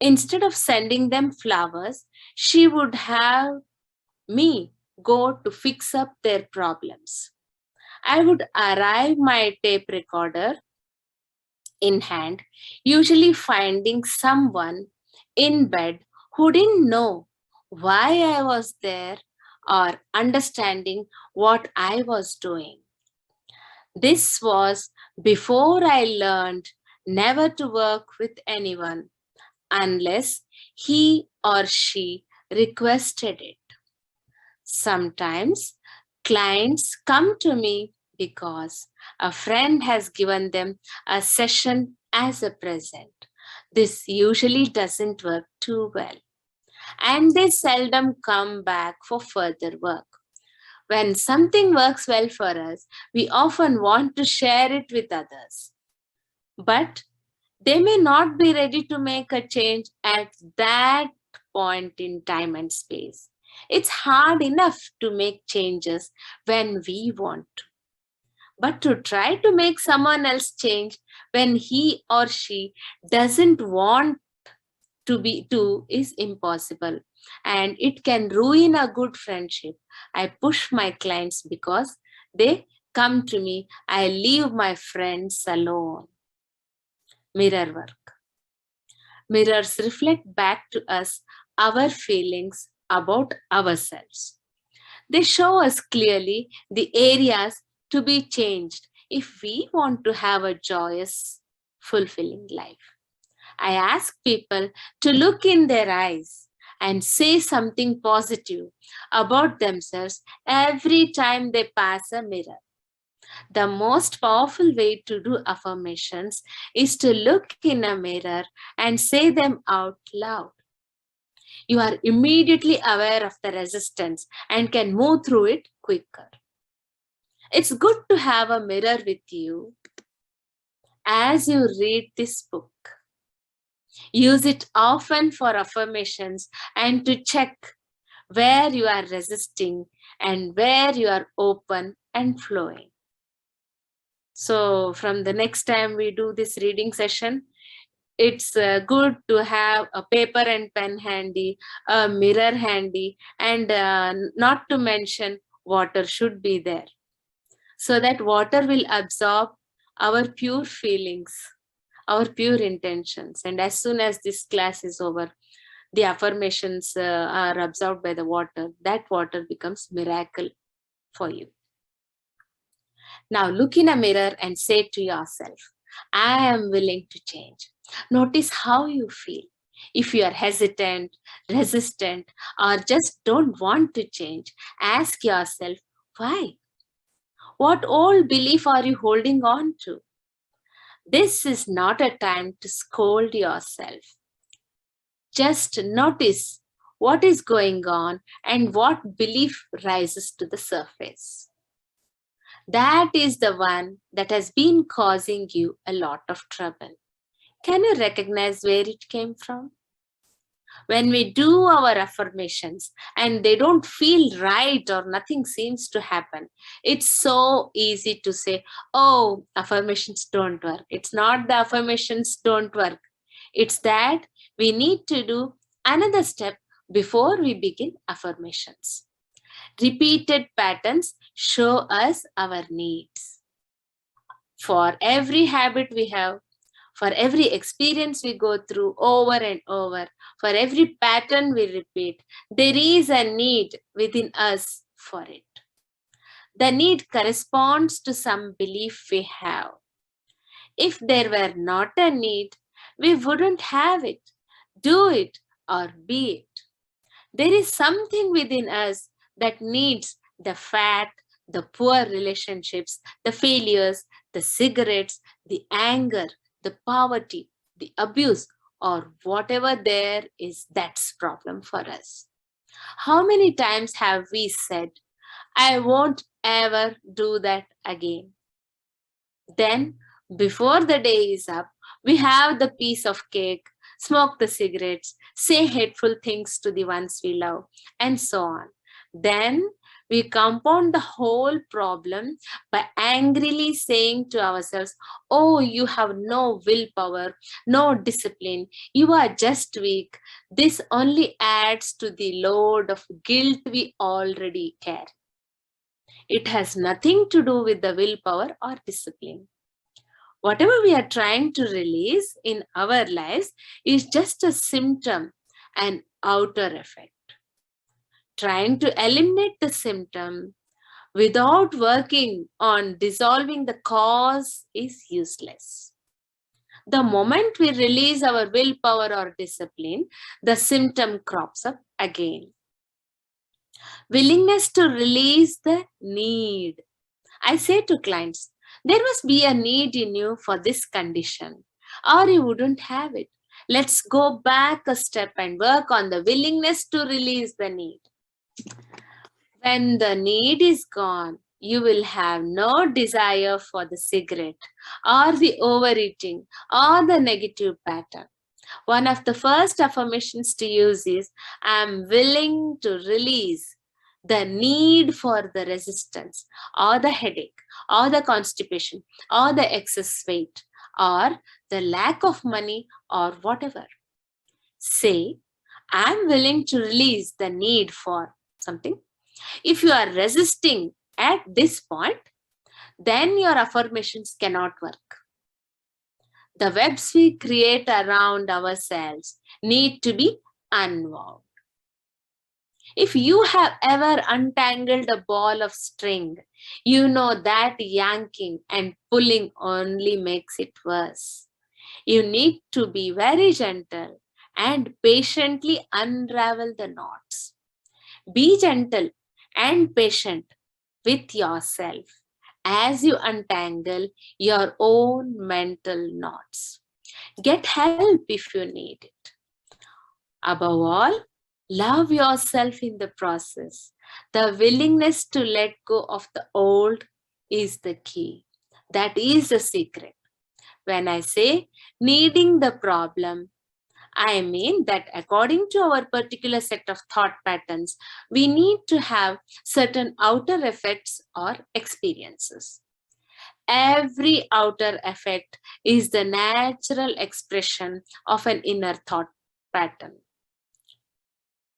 Instead of sending them flowers, she would have me go to fix up their problems. I would arrive my tape recorder in hand, usually finding someone in bed who didn't know why I was there or understanding what I was doing. This was before I learned never to work with anyone unless he or she requested it. Sometimes clients come to me because a friend has given them a session as a present. This usually doesn't work too well, and they seldom come back for further work. When something works well for us, we often want to share it with others. But they may not be ready to make a change at that point in time and space. It's hard enough to make changes when we want to. But to try to make someone else change when he or she doesn't want to is impossible, and it can ruin a good friendship. I push my clients because they come to me. I leave my friends alone. Mirror work. Mirrors reflect back to us our feelings about ourselves. They show us clearly the areas to be changed if we want to have a joyous, fulfilling life. I ask people to look in their eyes and say something positive about themselves every time they pass a mirror. The most powerful way to do affirmations is to look in a mirror and say them out loud. You are immediately aware of the resistance and can move through it quicker. It's good to have a mirror with you as you read this book. Use it often for affirmations and to check where you are resisting and where you are open and flowing. So, from the next time we do this reading session, it's good to have a paper and pen handy, a mirror handy, and not to mention water should be there, so that water will absorb our pure feelings, our pure intentions. And as soon as this class is over, the affirmations are absorbed by the water. That water becomes miracle for you. Now look in a mirror and say to yourself, I am willing to change. Notice how you feel. If you are hesitant, resistant, or just don't want to change, ask yourself, why? What old belief are you holding on to? This is not a time to scold yourself. Just notice what is going on and what belief rises to the surface. That is the one that has been causing you a lot of trouble. Can you recognize where it came from? When we do our affirmations and they don't feel right or nothing seems to happen, it's so easy to say, oh, affirmations don't work. It's not the affirmations don't work. It's that we need to do another step before we begin affirmations. Repeated patterns show us our needs. For every habit we have, for every experience we go through over and over, for every pattern we repeat, there is a need within us for it. The need corresponds to some belief we have. If there were not a need, we wouldn't have it, do it, or be it. There is something within us that needs the fat, the poor relationships, the failures, the cigarettes, the anger, the poverty, the abuse, or whatever there is that's problem for us. How many times have we said, I won't ever do that again? Then, before the day is up, we have the piece of cake, smoke the cigarettes, say hateful things to the ones we love, and so on. Then We compound the whole problem by angrily saying to ourselves, oh, you have no willpower, no discipline, you are just weak. This only adds to the load of guilt we already carry. It has nothing to do with the willpower or discipline. Whatever we are trying to release in our lives is just a symptom, an outer effect. Trying to eliminate the symptom without working on dissolving the cause is useless. The moment we release our willpower or discipline, the symptom crops up again. Willingness to release the need. I say to clients, there must be a need in you for this condition, or you wouldn't have it. Let's go back a step and work on the willingness to release the need. When the need is gone, you will have no desire for the cigarette or the overeating or the negative pattern. One of the first affirmations to use is, I am willing to release the need for the resistance or the headache or the constipation or the excess weight or the lack of money or whatever. Say, I am willing to release the need for something. If you are resisting at this point, then your affirmations cannot work. The webs we create around ourselves need to be unwound. If you have ever untangled a ball of string, you know that yanking and pulling only makes it worse. You need to be very gentle and patiently unravel the knots. Be gentle and patient with yourself as you untangle your own mental knots. Get help if you need it. Above all, love yourself in the process. The willingness to let go of the old is the key. That is the secret. When I say needing the problem, I mean that according to our particular set of thought patterns, we need to have certain outer effects or experiences. Every outer effect is the natural expression of an inner thought pattern.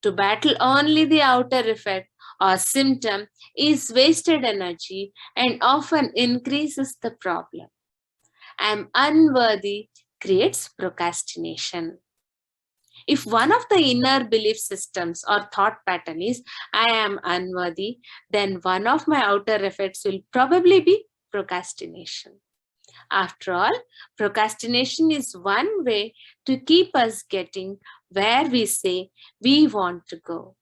To battle only the outer effect or symptom is wasted energy and often increases the problem. I am unworthy creates procrastination. If one of the inner belief systems or thought pattern is I am unworthy, then one of my outer effects will probably be procrastination. After all, procrastination is one way to keep us getting where we say we want to go.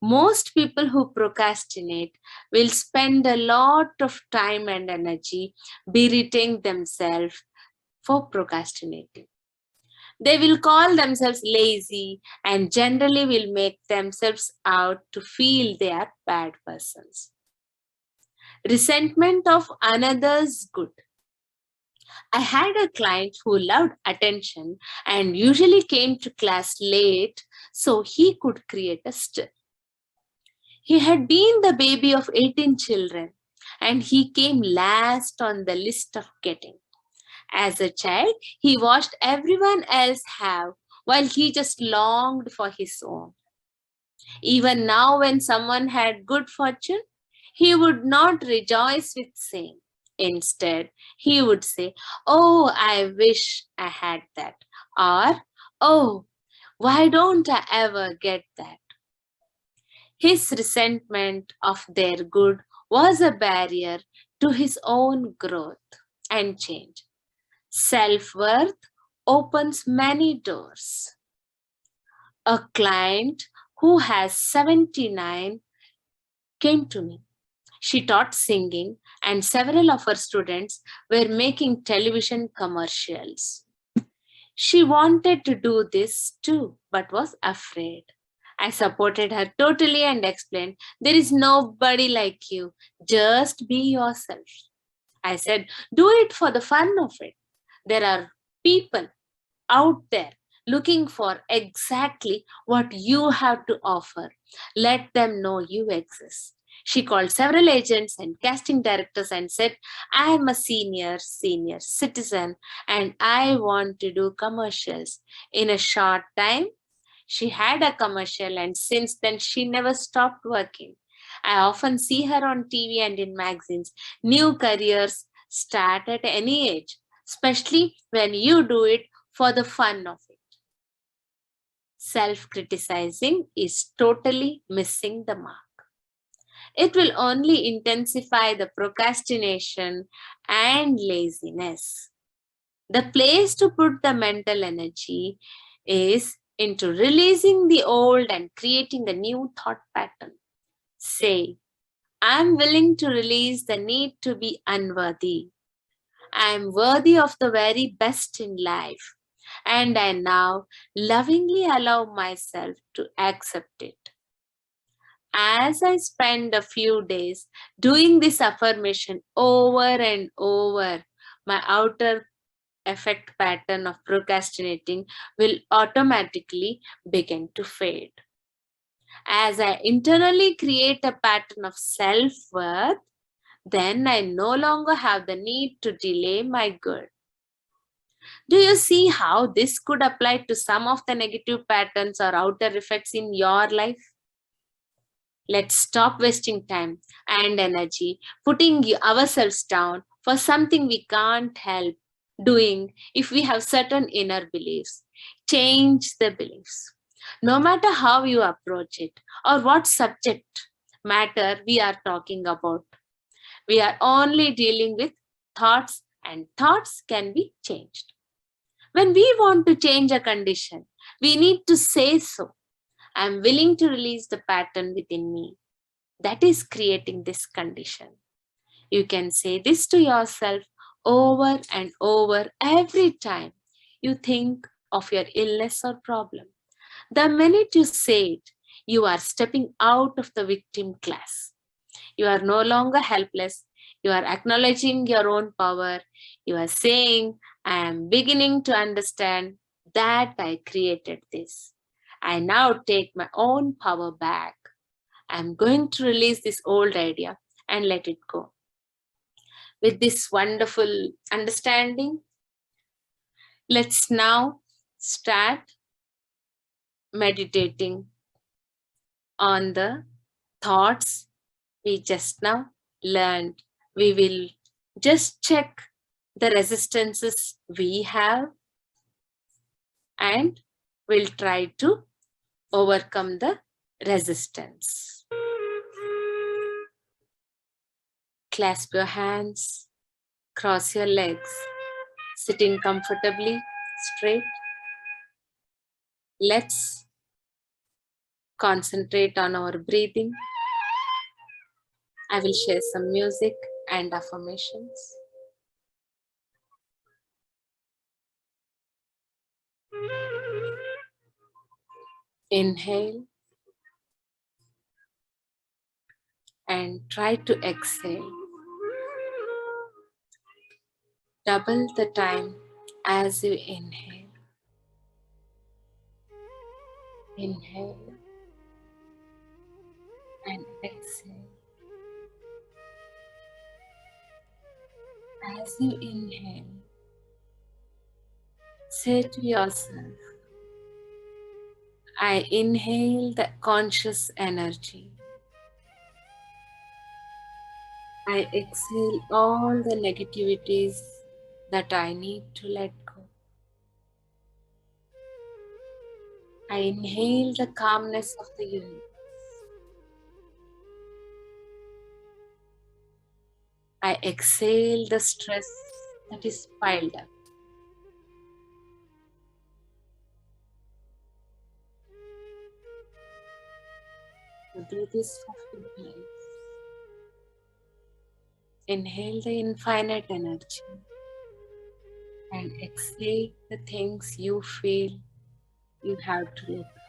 Most people who procrastinate will spend a lot of time and energy berating themselves for procrastinating. They will call themselves lazy and generally will make themselves out to feel they are bad persons. Resentment of another's good. I had a client who loved attention and usually came to class late so he could create a stir. He had been the baby of 18 children and he came last on the list of getting. As a child, he watched everyone else have while he just longed for his own. Even now, when someone had good fortune, he would not rejoice with same. Instead, he would say, oh, I wish I had that. Or, oh, why don't I ever get that? His resentment of their good was a barrier to his own growth and change. Self-worth opens many doors. A client who has 79 came to me. She taught singing and several of her students were making television commercials. She wanted to do this too, but was afraid. I supported her totally and explained, there is nobody like you. Just be yourself. I said, do it for the fun of it. There are people out there looking for exactly what you have to offer. Let them know you exist. She called several agents and casting directors and said, I am a senior citizen and I want to do commercials. In a short time, she had a commercial, and since then, she never stopped working. I often see her on TV and in magazines. New careers start at any age, especially when you do it for the fun of it. Self criticizing is totally missing the mark. It will only intensify the procrastination and laziness. The place to put the mental energy is into releasing the old and creating a new thought pattern. Say, I'm willing to release the need to be unworthy. I am worthy of the very best in life, and I now lovingly allow myself to accept it. As I spend a few days doing this affirmation over and over, my outer effect pattern of procrastinating will automatically begin to fade. As I internally create a pattern of self worth, then I no longer have the need to delay my good. Do you see how this could apply to some of the negative patterns or outer effects in your life? Let's stop wasting time and energy putting ourselves down for something we can't help doing if we have certain inner beliefs. Change the beliefs. No matter how you approach it or what subject matter we are talking about, we are only dealing with thoughts, and thoughts can be changed. When we want to change a condition, we need to say so. I'm willing to release the pattern within me that is creating this condition. You can say this to yourself over and over every time you think of your illness or problem. The minute you say it, you are stepping out of the victim class. You are no longer helpless. You are acknowledging your own power. You are saying, I am beginning to understand that I created this. I now take my own power back. I'm going to release this old idea and let it go. With this wonderful understanding, let's now start meditating on the thoughts we just now learned. We will just check the resistances we have and we'll try to overcome the resistance. Clasp your hands, cross your legs, sitting comfortably straight. Let's concentrate on our breathing. I will share some music and affirmations. Inhale and try to exhale. Double the time as you inhale. Inhale and exhale. As you inhale, say to yourself, I inhale the conscious energy. I exhale all the negativities that I need to let go. I inhale the calmness of the universe. I exhale the stress that is piled up. Do this for 15 minutes. Inhale the infinite energy and exhale the things you feel you have to let go.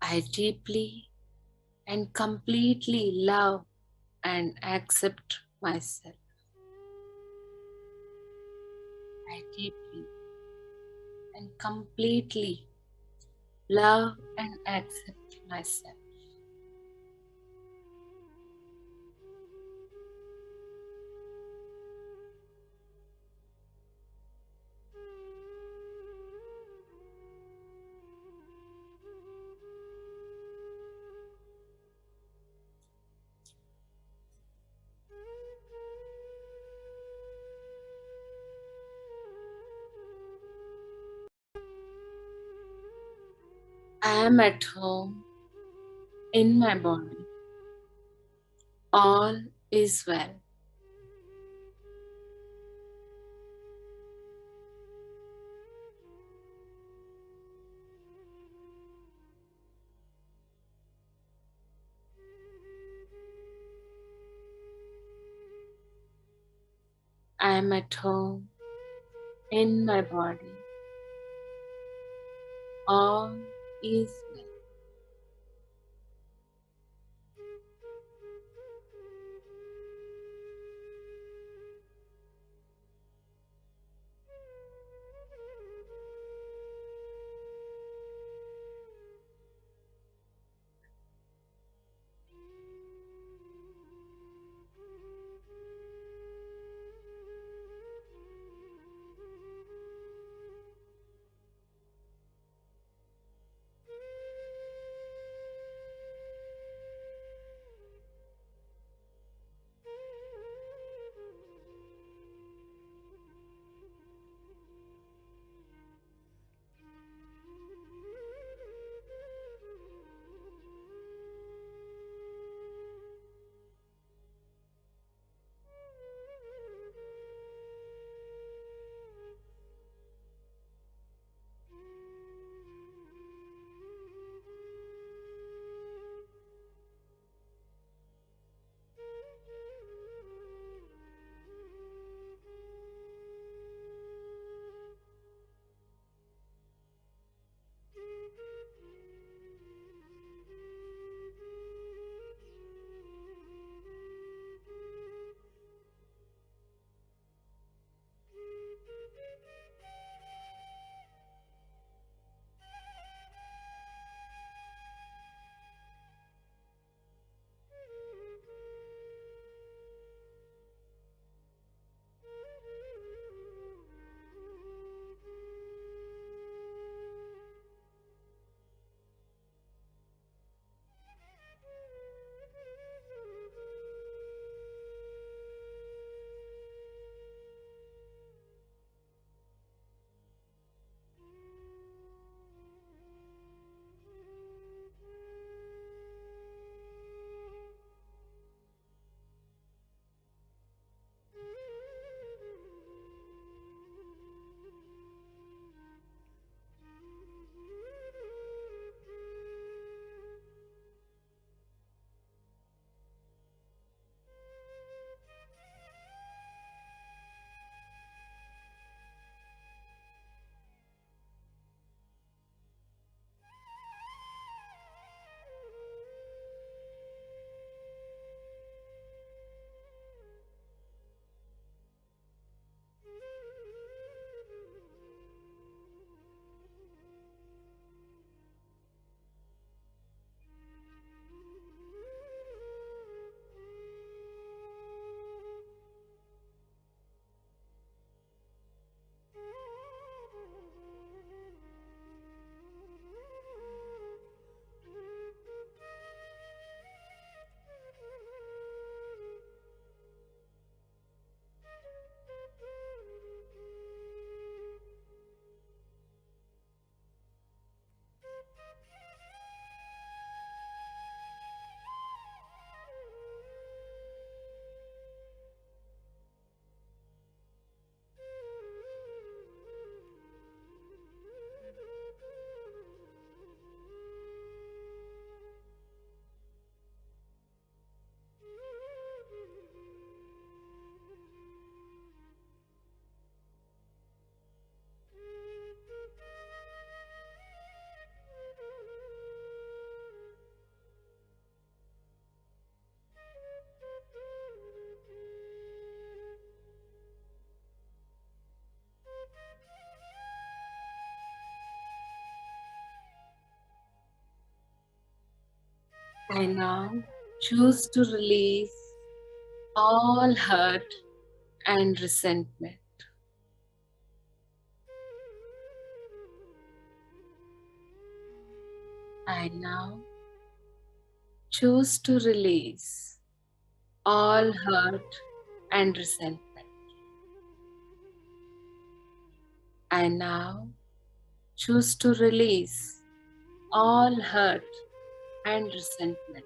I deeply and completely love and accept myself. I deeply and completely love and accept myself. I am at home in my body. All is well. I am at home in my body. All is well. I now choose to release all hurt and resentment. I now choose to release all hurt and resentment. I now choose to release all hurt and resentment.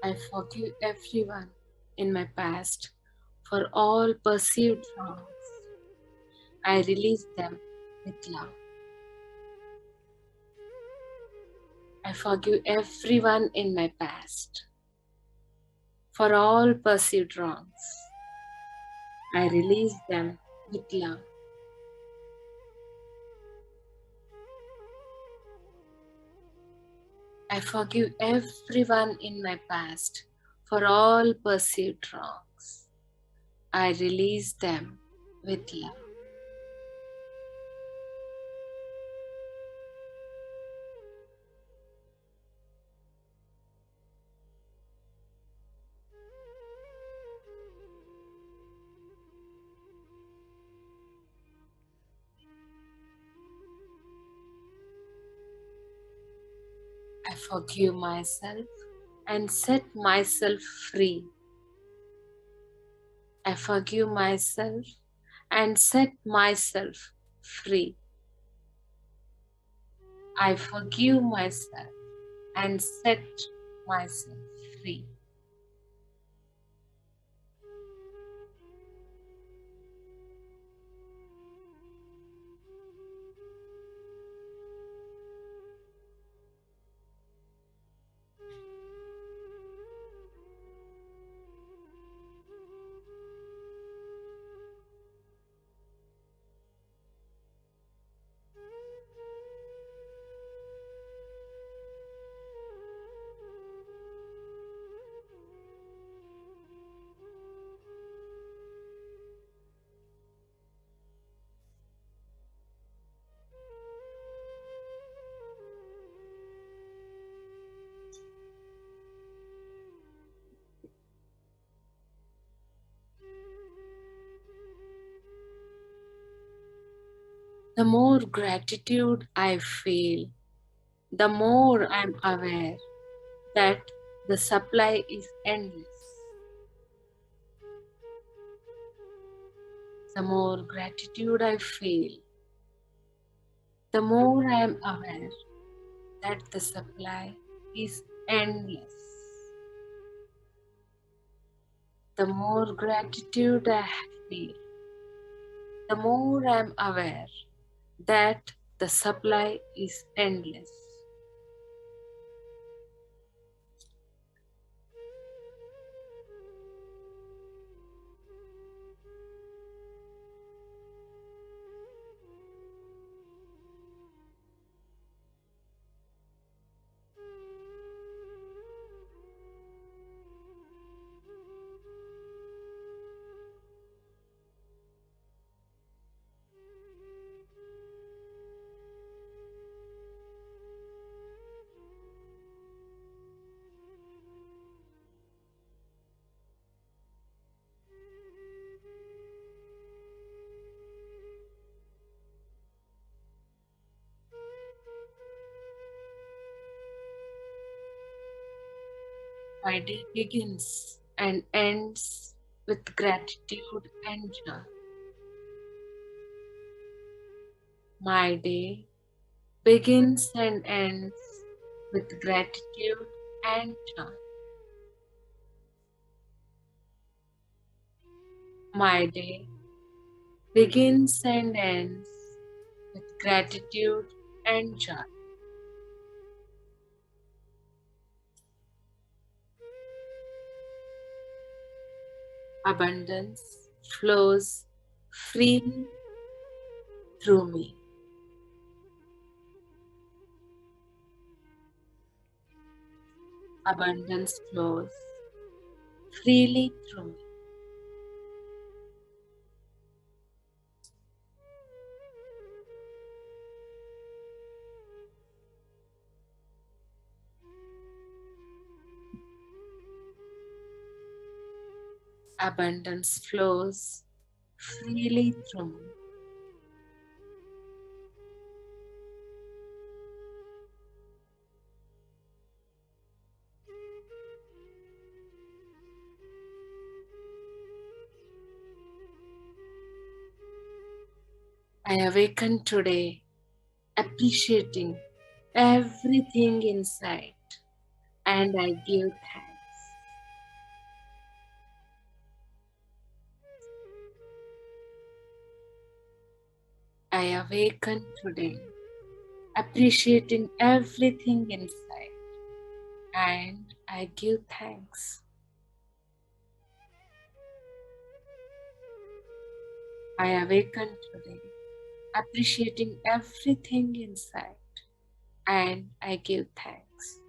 I forgive everyone in my past for all perceived wrongs. I release them with love. I forgive everyone in my past for all perceived wrongs. I release them with love. I forgive everyone in my past for all perceived wrongs. I release them with love. I forgive myself and set myself free. I forgive myself and set myself free. I forgive myself and set myself free. The more gratitude I feel, the more I'm aware that the supply is endless. The more gratitude I feel, the more I'm aware that the supply is endless. The more gratitude I feel, the more I'm aware that the supply is endless. My day begins and ends with gratitude and joy. My day begins and ends with gratitude and joy. My day begins and ends with gratitude and joy. Abundance flows freely through me. Abundance flows freely through me. Abundance flows freely through me. I awaken today appreciating everything inside and I give thanks. I awaken today appreciating everything inside and I give thanks. I awaken today appreciating everything inside and I give thanks.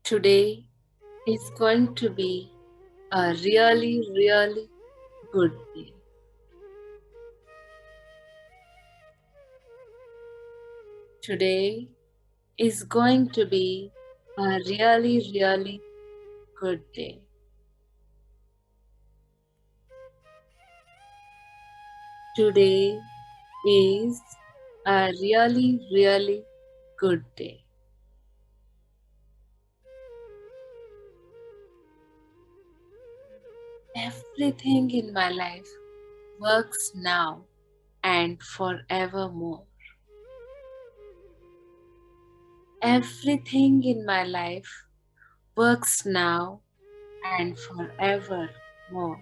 Today is going to be a really, really good day. Today is going to be a really, really good day. Today is a really, really good day. Everything in my life works now and forevermore. Everything in my life works now and forevermore.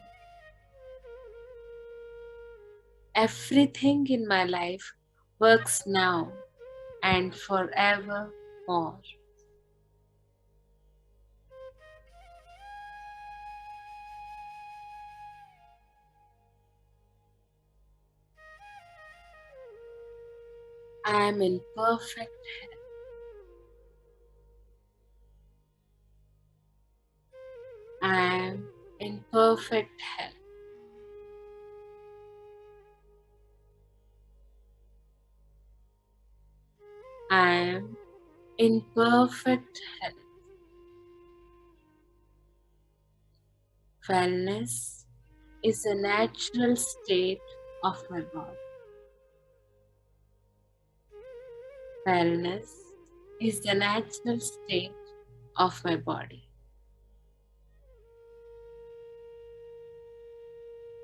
Everything in my life works now and forevermore. I am in perfect health. I am in perfect health. I am in perfect health. Wellness is a natural state of my body. Wellness is the natural state of my body.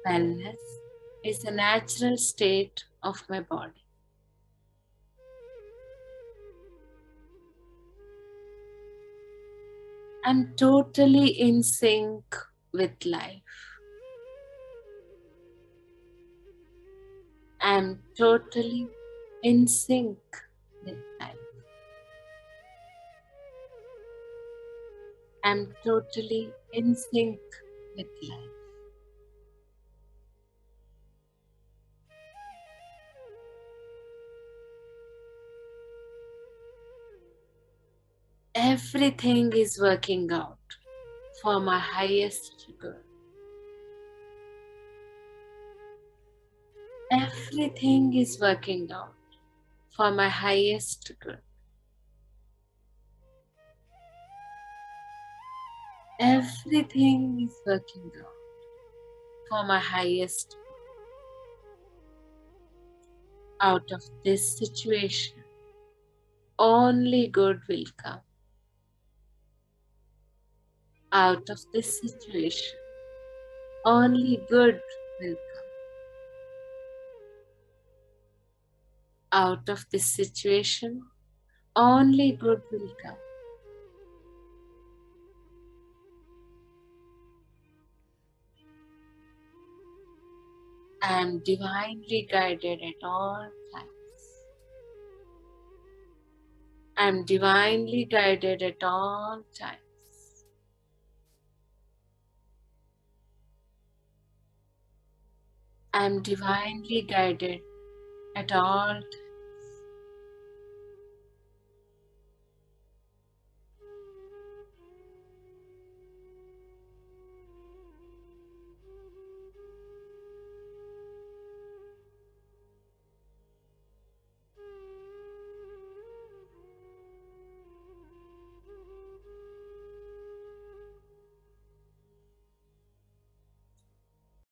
Wellness is the natural state of my body. I'm totally in sync with life. I'm totally in sync with life. I'm totally in sync with life. Everything is working out for my highest good. Everything is working out for my highest good. Everything is working out for my highest good. Out of this situation, only good will come. Out of this situation, only good will come. Out of this situation, only good will come. I am divinely guided at all times. I am divinely guided at all times. I am divinely guided at all times.